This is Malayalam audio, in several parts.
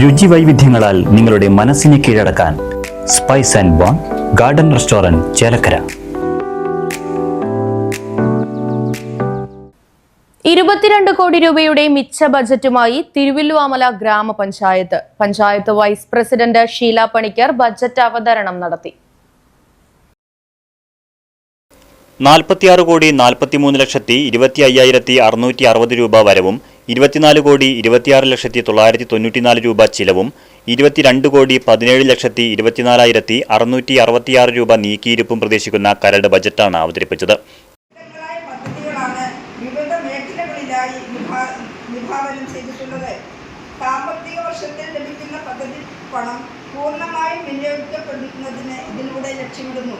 രുചി വൈവിധ്യങ്ങളാൽ നിങ്ങളുടെ മനസ്സിനെ കീഴടക്കാൻ spice and bone garden restaurant Chelakkara. 22 കോടി രൂപയുടെ മിച്ച ബജറ്റുമായി തിരുവല്ലുവാമല ഗ്രാമപഞ്ചായത്ത്. Panchayat vice president Sheela Panicker budget അവതരണം നടത്തി. 46,43,25,660 രൂപ വരവും 24,26,994 രൂപ ചിലവും 22,17,24,666 രൂപ നീക്കിയിരിപ്പും പ്രതീക്ഷിക്കുന്ന കരട് ബജറ്റാണ് അവതരിപ്പിച്ചത്. വിഭാവനം ചെയ്തിട്ടുള്ളത്. സാമ്പത്തിക വർഷത്തിൽ ലഭിക്കുന്ന പദ്ധതി പണം പൂർണ്ണമായും വിനിയോഗിക്കപ്പെടുന്നതിന് ഇതിലൂടെ ലക്ഷ്യമിടുന്നു.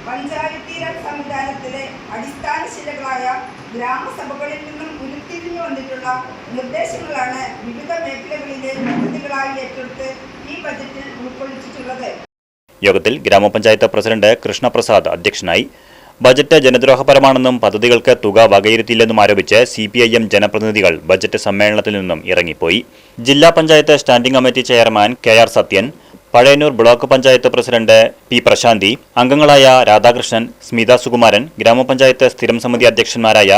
പഞ്ചായത്തി രാജ് സംവിധാനത്തിലെ അടിസ്ഥാന ശിലകളായ ഗ്രാമസഭകളിൽ നിന്നും ഉരുത്തിരിഞ്ഞു വന്നിട്ടുള്ള നിർദ്ദേശങ്ങളാണ് വിവിധ മേഖലകളിലെ പദ്ധതികളായി ഏറ്റെടുത്ത് ഈ ബജറ്റിൽ ഉൾക്കൊള്ളിച്ചിട്ടുള്ളത്. യോഗത്തിൽ ഗ്രാമപഞ്ചായത്ത് പ്രസിഡന്റ് കൃഷ്ണപ്രസാദ് അധ്യക്ഷനായി. ബജറ്റ് ജനദ്രോഹപരമാണെന്നും പദ്ധതികൾക്ക് തുക വകയിരുത്തില്ലെന്നും ആരോപിച്ച് CPIM ജനപ്രതിനിധികൾ ബജറ്റ് സമ്മേളനത്തിൽ നിന്നും ഇറങ്ങിപ്പോയി. ജില്ലാ panchayat standing committee chairman KR Sathyan, Pazhayannur block panchayat president P പ്രശാന്തി, അംഗങ്ങളായ രാധാകൃഷ്ണൻ, സ്മിത സുകുമാരൻ, ഗ്രാമപഞ്ചായത്ത് സ്ഥിരം സമിതി അധ്യക്ഷന്മാരായ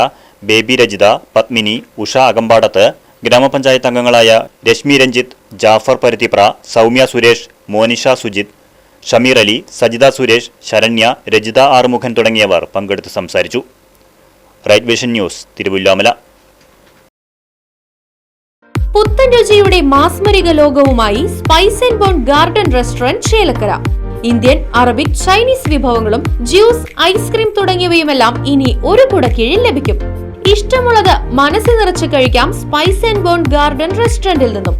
ബേബി രജിത, പത്മിനി, ഉഷ അകമ്പാടത്ത്, ഗ്രാമപഞ്ചായത്ത് അംഗങ്ങളായ രശ്മി രഞ്ജിത്ത്, ജാഫർ പരുത്തിപ്ര, സൗമ്യ സുരേഷ്, മോനിഷ സുജിത്, ഷമീർ അലി, സജിത സുരേഷ്, ശരണ്യ, രജിത ആറുമുഖൻ തുടങ്ങിയവർ പങ്കെടുത്ത് സംസാരിച്ചു. Right vision news, Thiruvilwamala. പുത്തൻ രുചിയുടെ മാസ്മരിക ലോകവുമായി spice and bone garden restaurant Chelakkara. Indian, Arabic, Chinese വിഭവങ്ങളും ജ്യൂസ്, ഐസ്ക്രീം തുടങ്ങിയവയുമെല്ലാം ഇനി ഒരു കുടക്കീഴിൽ ലഭിക്കും. ഇഷ്ടമുള്ളത് മനസ്സ് നിറച്ച് കഴിക്കാം സ്പൈസ് ആൻഡ് ബോൺ ഗാർഡൻ റെസ്റ്റോറന്റിൽ നിന്നും.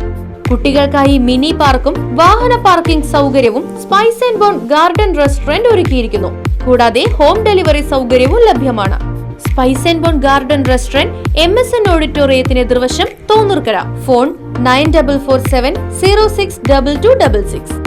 കുട്ടികൾക്കായി മിനി പാർക്കും വാഹന പാർക്കിംഗ് സൗകര്യവും spice and bone garden restaurant ഒരുക്കിയിരിക്കുന്നു. കൂടാതെ ഹോം ഡെലിവറി സൗകര്യവും ലഭ്യമാണ്. Spice and bone garden restaurant MSN ഓഡിറ്റോറിയത്തിന് എതിർവശം തോന്നൂർക്കര. ഫോൺ 9447 062266.